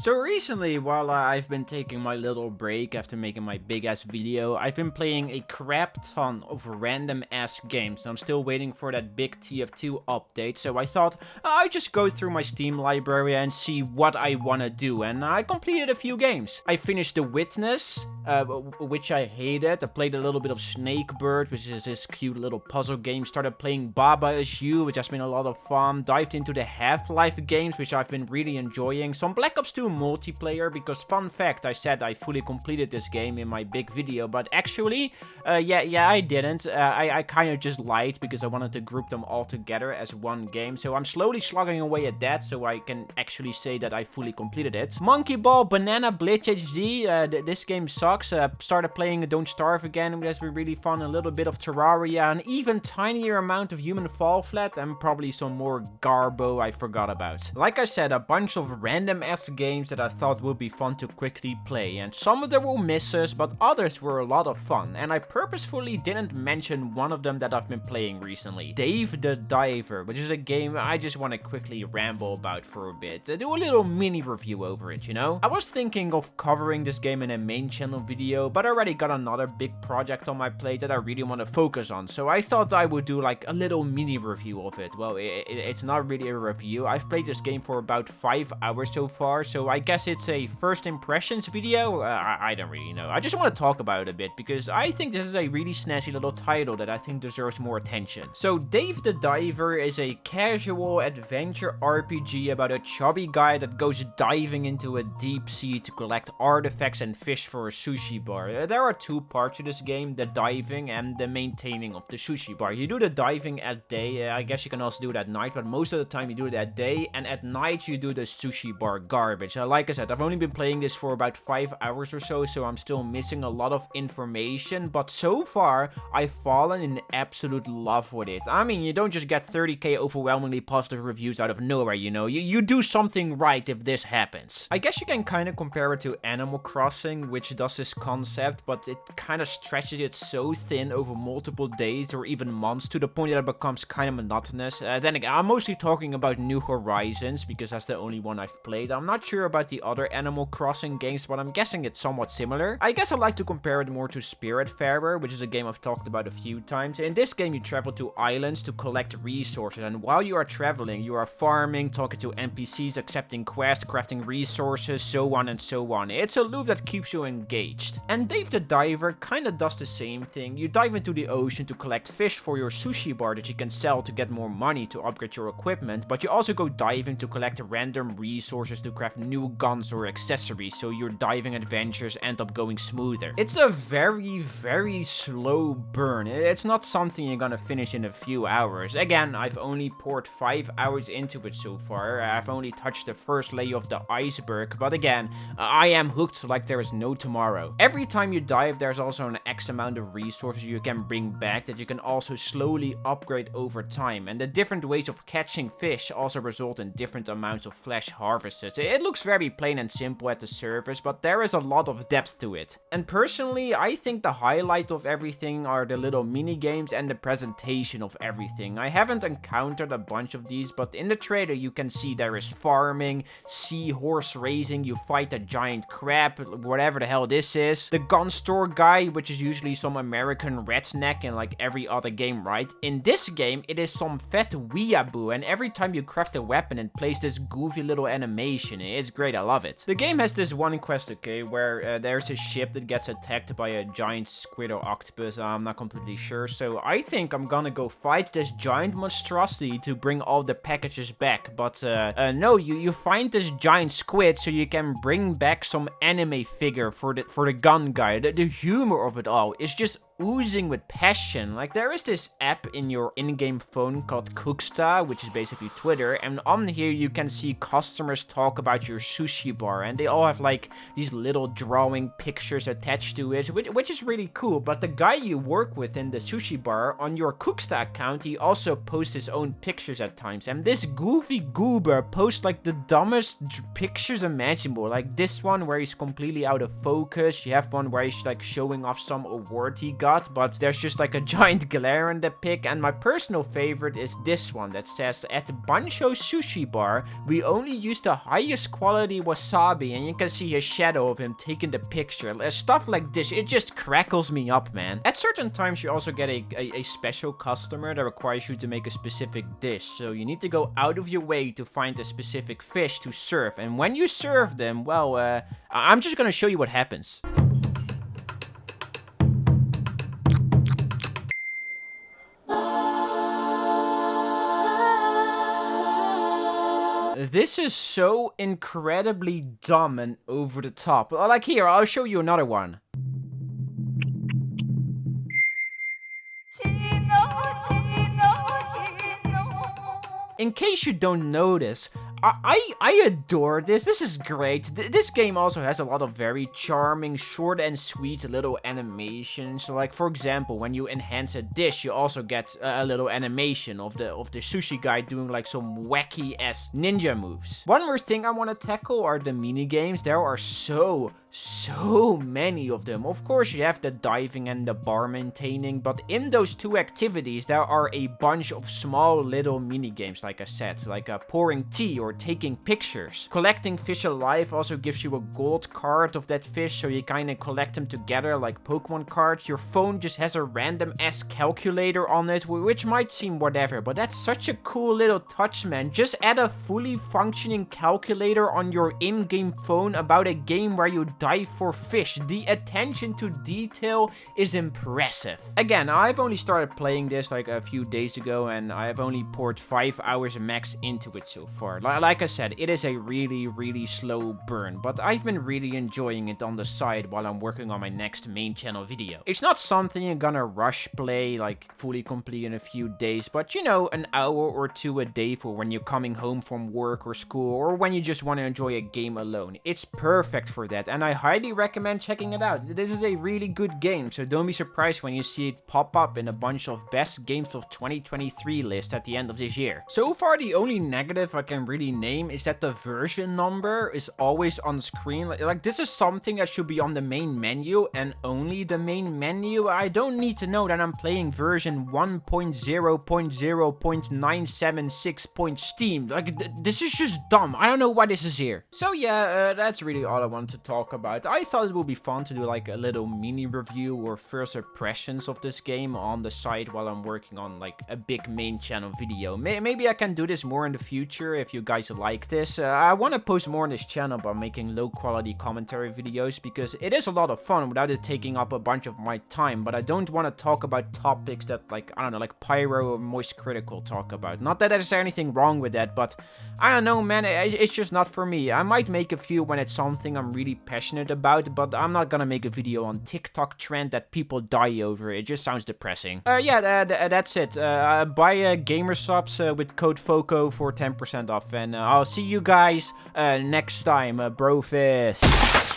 So recently, while I've been taking my little break after making my big ass video, I've been playing a crap ton of random ass games. I'm still waiting for that big TF2 update, so I thought I'd just go through my Steam library and see what I wanna do, and I completed a few games. I finished The Witness, which I hated. I played a little bit of Snakebird, which is this cute little puzzle game. Started playing Baba Is You, which has been a lot of fun. Dived into the Half-Life games, which I've been really enjoying. Some Black Ops 2 multiplayer, because fun fact, I said I fully completed this game in my big video, but actually, yeah, I didn't. I kind of just lied because I wanted to group them all together as one game. So I'm slowly slugging away at that, so I can actually say that I fully completed it. Monkey Ball Banana Blitz HD, this game sucks. Started playing Don't Starve again, which has been really fun. A little bit of Terraria, an even tinier amount of Human Fall Flat, and probably some more Garbo I forgot about. Like I said, a bunch of random ass games that I thought would be fun to quickly play, and some of them were misses, but others were a lot of fun, and I purposefully didn't mention one of them that I've been playing recently. Dave the Diver, which is a game I just want to quickly ramble about for a bit. Do a little mini review over it, you know? I was thinking of covering this game in a main channel video, but I already got another big project on my plate that I really want to focus on, so I thought I would do like a little mini review of it. Well, it's not really a review. I've played this game for about 5 hours so far, so I guess it's a first impressions video. I don't really know. I just want to talk about it a bit because I think this is a really snazzy little title that I think deserves more attention. So Dave the Diver is a casual adventure RPG about a chubby guy that goes diving into a deep sea to collect artifacts and fish for a sushi bar. There are two parts to this game, the diving and the maintaining of the sushi bar. You do the diving at day, I guess you can also do it at night, but most of the time you do it at day, and at night you do the sushi bar garbage. Like I said, I've only been playing this for about 5 hours or so, so I'm still missing a lot of information, but so far I've fallen in absolute love with it. I mean, you don't just get 30k overwhelmingly positive reviews out of nowhere, you know. You do something right if this happens. I guess you can kind of compare it to Animal Crossing, which does this concept, but it kind of stretches it so thin over multiple days or even months to the point that it becomes kind of monotonous. Then again, I'm mostly talking about New Horizons because that's the only one I've played. I'm not sure about the other Animal Crossing games, but I'm guessing it's somewhat similar. I guess I like to compare it more to Spiritfarer, which is a game I've talked about a few times. In this game, you travel to islands to collect resources, and while you are traveling, you are farming, talking to NPCs, accepting quests, crafting resources, so on and so on. It's a loop that keeps you engaged. And Dave the Diver kinda does the same thing. You dive into the ocean to collect fish for your sushi bar that you can sell to get more money to upgrade your equipment, but you also go diving to collect random resources to craft new guns or accessories, so your diving adventures end up going smoother. It's a very, very slow burn. It's not something you're gonna finish in a few hours. Again, I've only poured 5 hours into it so far. I've only touched the first layer of the iceberg, but again, I am hooked like there is no tomorrow. Every time you dive, there's also an X amount of resources you can bring back that you can also slowly upgrade over time, and the different ways of catching fish also result in different amounts of flesh harvested. It looks very plain and simple at the surface, but there is a lot of depth to it. And personally, I think the highlight of everything are the little mini games and the presentation of everything. I haven't encountered a bunch of these, but in the trailer you can see there is farming, seahorse racing, you fight a giant crab, whatever the hell this is. The gun store guy, which is usually some American redneck in like every other game, right? In this game, it is some fat weeaboo, and every time you craft a weapon, it plays this goofy little animation. It's great, I love it. The game has this one quest, okay, where there's a ship that gets attacked by a giant squid or octopus. I'm not completely sure, so I think I'm gonna go fight this giant monstrosity to bring all the packages back. But no, you find this giant squid so you can bring back some anime figure for the gun guy. The humor of it all is just oozing with passion. Like, there is this app in your in-game phone called Cooksta, which is basically Twitter, and on here you can see customers talk about your sushi bar, and they all have like these little drawing pictures attached to it, which is really cool. But the guy you work with in the sushi bar, on your Cooksta account, he also posts his own pictures at times, and this goofy goober posts like the dumbest pictures imaginable, like this one where he's completely out of focus. You have one where he's like showing off some award he got shot, but there's just like a giant glare in the pic. And my personal favorite is this one that says, at Bancho Sushi Bar, we only use the highest quality wasabi, and you can see his shadow of him taking the picture. Stuff like this, it just crackles me up, man. At certain times, you also get a special customer that requires you to make a specific dish. So you need to go out of your way to find a specific fish to serve. And when you serve them, well, I'm just gonna show you what happens. This is so incredibly dumb and over the top. Like here, I'll show you another one. In case you don't notice, I adore this. This is great. This game also has a lot of very charming, short and sweet little animations. Like, for example, when you enhance a dish, you also get a little animation of the sushi guy doing like some wacky-ass ninja moves. One more thing I want to tackle are the mini games. There are so many of them. Of course, you have the diving and the bar maintaining, but in those two activities, there are a bunch of small little mini games, like I said, like pouring tea or taking pictures. Collecting fish alive also gives you a gold card of that fish, so you kind of collect them together like Pokemon cards. Your phone just has a random-ass calculator on it, which might seem whatever, but that's such a cool little touch, man. Just add a fully functioning calculator on your in-game phone about a game where you dive for fish. The attention to detail is impressive. Again, I've only started playing this like a few days ago, and I've only poured 5 hours max into it so far. Like I said, it is a really slow burn, but I've been really enjoying it on the side while I'm working on my next main channel video. It's not something you're gonna rush play, like fully complete in a few days, but you know, an hour or two a day for when you're coming home from work or school, or when you just want to enjoy a game alone. It's perfect for that, and I highly recommend checking it out. This is a really good game, so don't be surprised when you see it pop up in a bunch of best games of 2023 list at the end of this year. So far, the only negative I can really name is that the version number is always on screen. Like this is something that should be on the main menu and only the main menu. I don't need to know that I'm playing version 1.0.0.976. Like this is just dumb. I don't know why this is here. So yeah, that's really all I wanted to talk about. I thought it would be fun to do like a little mini review or first impressions of this game on the side while I'm working on like a big main channel video. Maybe I can do this more in the future if you guys like this. I want to post more on this channel by making low quality commentary videos because it is a lot of fun without it taking up a bunch of my time, but I don't want to talk about topics that like, I don't know, like Pyro or Moist Critical talk about. Not that there's anything wrong with that, but I don't know, man, it's just not for me. I might make a few when it's something I'm really passionate about, but I'm not gonna make a video on TikTok trend that people die over. It just sounds depressing. Yeah, that's it. Buy gamer subs with code Foekoe for 10% off, and I'll see you guys next time, brofist.